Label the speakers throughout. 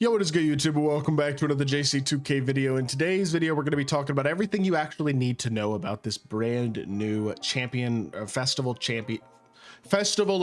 Speaker 1: Yo, what is good, YouTube? Welcome back to another JC2K video. In today's video, we're going to be talking about everything you actually need to know about this brand new Festival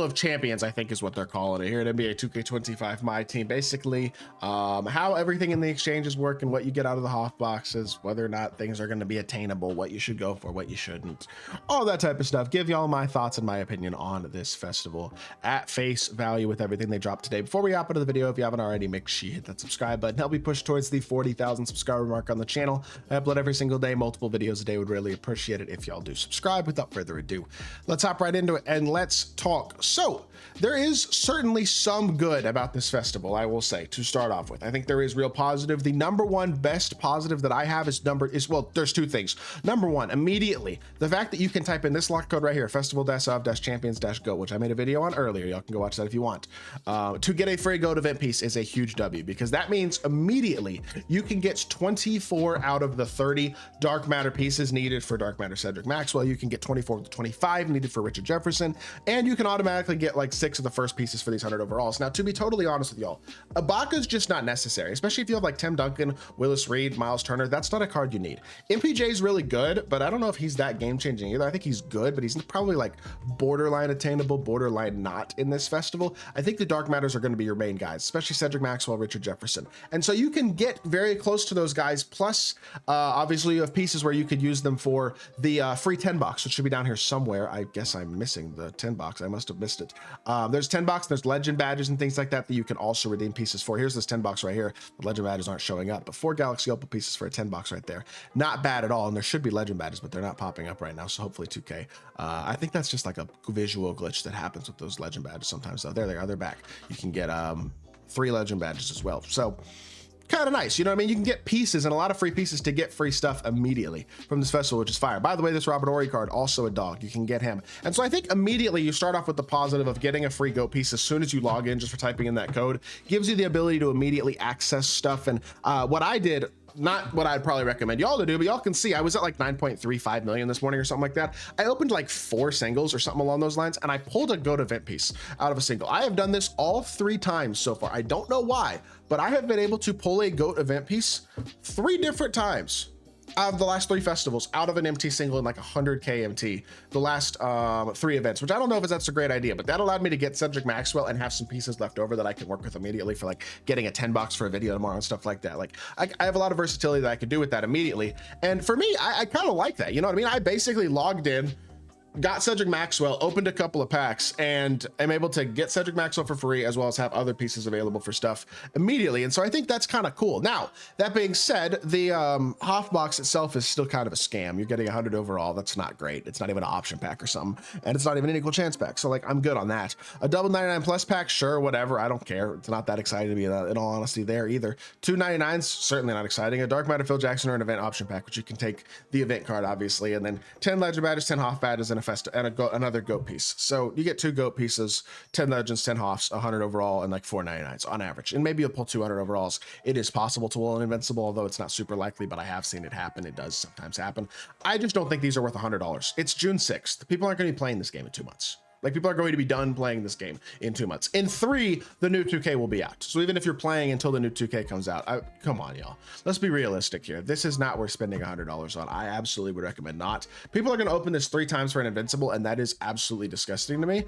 Speaker 1: of Champions, I think is what they're calling it here at NBA 2K25 My Team. Basically, how everything in the exchanges work and what you get out of the HOF boxes, whether or not things are going to be attainable, what you should go for, what you shouldn't, all that type of stuff. Give y'all my thoughts and my opinion on this festival at face value with everything they dropped today. Before we hop into the video, if you haven't already, make sure you hit that subscribe button. Help me push towards the 40,000 subscriber mark on the channel. I upload every single day, multiple videos a day. Would really appreciate it if y'all do subscribe. Without further ado, let's hop right into it and let's talk. So there is certainly some good about this festival, I will say, to start off with. I think there is real positive. The number one best positive that I have is well, there's two things. Number one, immediately, the fact that you can type in this lock code right here, festival-of-champions-go, which I made a video on earlier. Y'all can go watch that if you want. To get a free goat event piece is a huge W, because that means immediately you can get 24 out of the 30 dark matter pieces needed for dark matter Cedric Maxwell. You can get 24 of the 25 needed for Richard Jefferson, and you can automatically get like 6 of the first pieces for these 100 overalls. Now, to be totally honest with y'all, Ibaka's just not necessary, especially if you have like Tim Duncan, Willis Reed, Miles Turner. That's not a card you need. MPJ is really good, but I don't know if he's that game changing either. I think he's good, but he's probably like borderline attainable, borderline not in this festival. I think the dark matters are going to be your main guys, especially Cedric Maxwell, Richard Jefferson. And so you can get very close to those guys. Plus, obviously you have pieces where you could use them for the free 10 box, which should be down here somewhere. I guess I'm missing the 10 box. I must have missed it. There's 10 box, there's legend badges and things like that that you can also redeem pieces for. Here's this 10 box right here. The legend badges aren't showing up, but 4 Galaxy Opal pieces for a 10 box right there. Not bad at all. And there should be legend badges, but they're not popping up right now. So hopefully 2K. I think that's just like a visual glitch that happens with those legend badges sometimes. So there they are, they're back. You can get 3 legend badges as well. So kind of nice, you know what I mean? You can get pieces and a lot of free pieces to get free stuff immediately from this festival, which is fire. By the way, this Robert Horry card, also a dog. You can get him. And so I think immediately you start off with the positive of getting a free goat piece as soon as you log in, just for typing in that code. Gives you the ability to immediately access stuff. And what I did, not what I'd probably recommend y'all to do, but y'all can see I was at like 9.35 million this morning or something like that. I opened like 4 singles or something along those lines, and I pulled a goat event piece out of a single. I have done this all 3 times so far. I don't know why, but I have been able to pull a goat event piece 3 different times out of the last 3 festivals out of an MT single in like 100K MT, the last 3 events, which I don't know if that's a great idea, but that allowed me to get Cedric Maxwell and have some pieces left over that I can work with immediately for like getting a 10 box for a video tomorrow and stuff like that. Like I have a lot of versatility that I could do with that immediately. And for me, I kind of like that. You know what I mean? I basically logged in, got Cedric Maxwell, opened a couple of packs, and I'm able to get Cedric Maxwell for free, as well as have other pieces available for stuff immediately. And so I think that's kind of cool. Now, that being said, the HOF box itself is still kind of a scam. You're getting 100 overall. That's not great. It's not even an option pack or something, and it's not even an equal chance pack. So like, I'm good on that. A double 99 plus pack, sure, whatever. I don't care. It's not that exciting to be in all honesty there either. 299s, certainly not exciting. A dark matter Phil Jackson or an event option pack, which you can take the event card, obviously, and then 10 legend badges, 10 HOF badges, and another goat piece. So you get 2 goat pieces, 10 legends, 10 HOFs, 100 overall, and like 499s on average. And maybe you'll pull 200 overalls. It is possible to pull an invincible, although it's not super likely, but I have seen it happen. It does sometimes happen. I just don't think these are worth $100. It's June 6th. People aren't going to be playing this game in 2 months. Like, people are going to be done playing this game in 2 months. In 3, the new 2K will be out. So even if you're playing until the new 2K comes out, come on, y'all. Let's be realistic here. This is not worth spending $100 on. I absolutely would recommend not. People are going to open this 3 times for an invincible, and that is absolutely disgusting to me.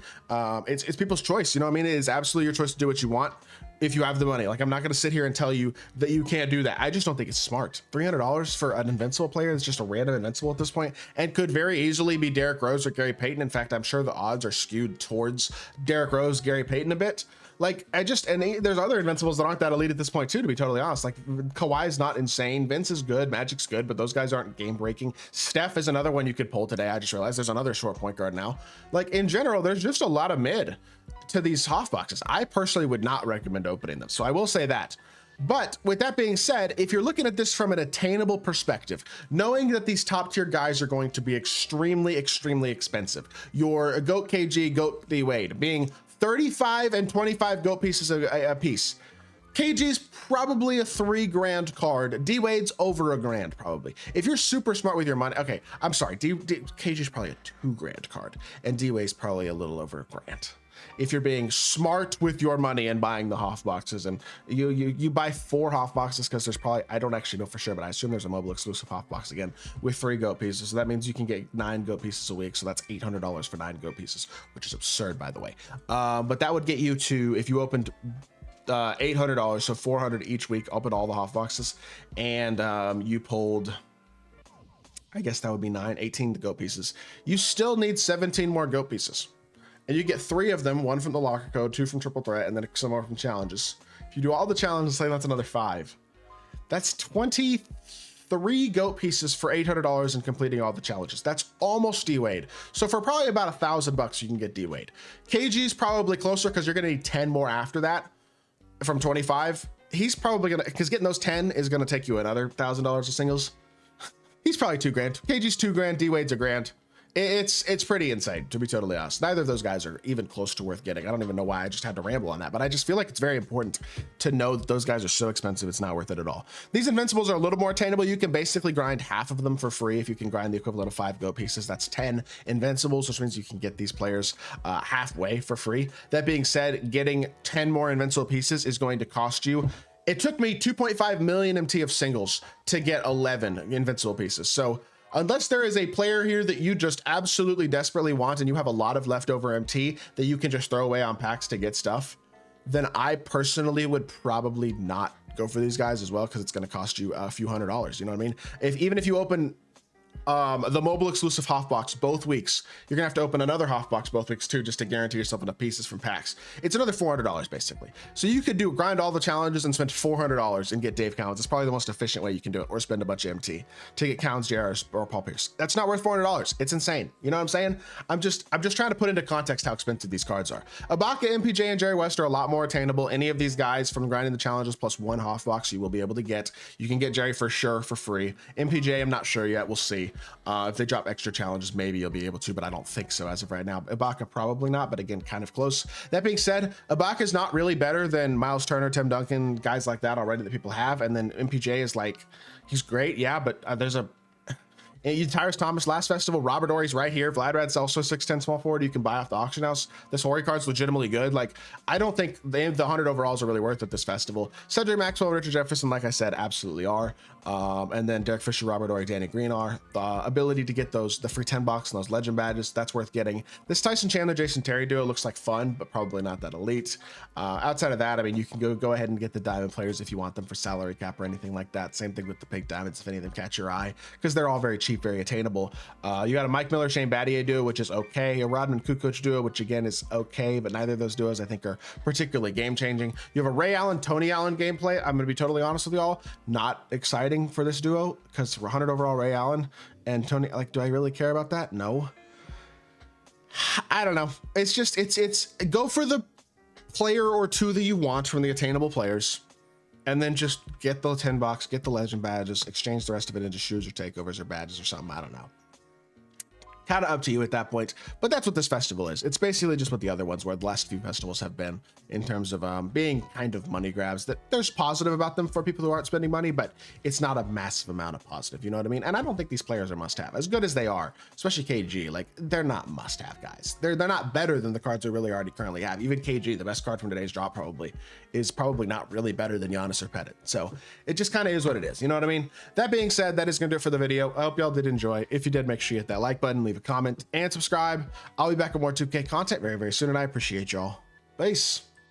Speaker 1: It's people's choice. You know what I mean? It is absolutely your choice to do what you want if you have the money. Like, I'm not going to sit here and tell you that you can't do that. I just don't think it's smart. $300 for an invincible player that's just a random invincible at this point, and could very easily be Derrick Rose or Gary Payton. In fact, I'm sure the odds are skewed towards Derrick Rose, Gary Payton a bit. Like, there's other invincibles that aren't that elite at this point too, to be totally honest. Like, Kawhi's not insane. Vince is good. Magic's good, but those guys aren't game breaking. Steph is another one you could pull today. I just realized there's another short point guard now. Like, in general, there's just a lot of mid to these HOF boxes. I personally would not recommend opening them. So I will say that. But with that being said, if you're looking at this from an attainable perspective, knowing that these top tier guys are going to be extremely, extremely expensive, your GOAT KG, GOAT D Wade being 35 and 25 GOAT pieces a piece. KG's probably a $3,000 card. D Wade's over $1,000 probably. If you're super smart with your money, okay, I'm sorry, KG's probably a $2,000 card, and D Wade's probably a little over $1,000. if you're being smart with your money and buying the HOF boxes. And you buy 4 HOF boxes because there's probably, I don't actually know for sure, but I assume there's a mobile exclusive HOF box again with 3 goat pieces. So that means you can get 9 goat pieces a week. So that's $800 for 9 goat pieces, which is absurd, by the way. But that would get you to, if you opened $800, so $400 each week, open all the HOF boxes, and you pulled, I guess that would be 18 goat pieces. You still need 17 more goat pieces, and you get 3 of them, 1 from the locker code, 2 from triple threat, and then some more from challenges. If you do all the challenges, say that's another 5. That's 23 goat pieces for $800 and completing all the challenges. That's almost D-Wade. So for probably about $1,000 you can get D-Wade. KG is probably closer because you're gonna need 10 more after that from 25. He's probably gonna, because getting those 10 is gonna take you another $1,000 of singles. He's probably $2,000. KG's $2,000. D-Wade's $1,000. It's pretty insane, to be totally honest. Neither of those guys are even close to worth getting. I don't even know why I just had to ramble on that, but I just feel like it's very important to know that those guys are so expensive, it's not worth it at all. These invincibles are a little more attainable. You can basically grind half of them for free. If you can grind the equivalent of 5 goat pieces, that's 10 invincibles, which means you can get these players halfway for free. That being said, getting 10 more invincible pieces is going to cost you. It took me 2.5 million MT of singles to get 11 invincible pieces. So unless there is a player here that you just absolutely desperately want and you have a lot of leftover MT that you can just throw away on packs to get stuff, then I personally would probably not go for these guys as well, because it's going to cost you a few $100s. You know what I mean? Even if you open the mobile exclusive HOF box both weeks, you're gonna have to open another HOF box both weeks too, just to guarantee yourself enough pieces from packs. It's another $400 basically. So you could grind all the challenges and spend $400 and get Dave Cowens. It's probably the most efficient way you can do it, or spend a bunch of MT to get Cowens, JRs, or Paul Pierce. That's not worth $400. It's insane. You know what I'm saying? I'm just trying to put into context how expensive these cards are. Ibaka, MPJ, and Jerry West are a lot more attainable. Any of these guys from grinding the challenges plus 1 HOF box you will be able to get. You can get Jerry for sure for free. MPJ, I'm not sure yet. We'll see. If they drop extra challenges, maybe you'll be able to, but I don't think so as of right now. Ibaka probably not, but again, kind of close. That being said, Ibaka is not really better than Miles Turner, Tim Duncan, guys like that already that people have. And then MPJ is like, he's great, yeah, but there's a Tyrus Thomas last festival. Robert Ory's right here. Vladrad's also 6'10" small forward. You can buy off the auction house. This Horry card's legitimately good. Like, I don't think the 100 overalls are really worth it this festival. Cedric Maxwell, Richard Jefferson, like I said, absolutely are. And then Derek Fisher, Robert Ory, Danny Green are. The ability to get the free 10 bucks and those legend badges, that's worth getting. This Tyson Chandler, Jason Terry duo looks like fun, but probably not that elite. Outside of that, I mean, you can go ahead and get the diamond players if you want them for salary cap or anything like that. Same thing with the pink diamonds if any of them catch your eye, because they're all very cheap, very attainable. You got a Mike Miller, Shane Battier duo, which is okay. A Rodman Kukoc duo, which again is okay, but neither of those duos I think are particularly game changing. You have a Ray Allen, Tony Allen gameplay. I'm going to be totally honest with y'all, not exciting for this duo, because 100 overall Ray Allen and Tony, like, do I really care about that? No. I don't know. It's just, it's go for the player or two that you want from the attainable players, and then just get the 10 bucks, get the legend badges, exchange the rest of it into shoes or takeovers or badges or something. I don't know. Kind of up to you at that point, but that's what this festival is. It's basically just what the other ones were, the last few festivals have been, in terms of being kind of money grabs. That there's positive about them for people who aren't spending money, but it's not a massive amount of positive, you know what I mean? And I don't think these players are must-have. As good as they are, especially KG, like, they're not must-have guys. They're not better than the cards we really already currently have. Even KG, the best card from today's drop, is probably not really better than Giannis or Pettit. So it just kind of is what it is, you know what I mean? That being said, that is gonna do it for the video. I hope y'all did enjoy. If you did, make sure you hit that like button, leave a comment, and subscribe. I'll be back with more 2K content very, very soon, and I appreciate y'all. Peace.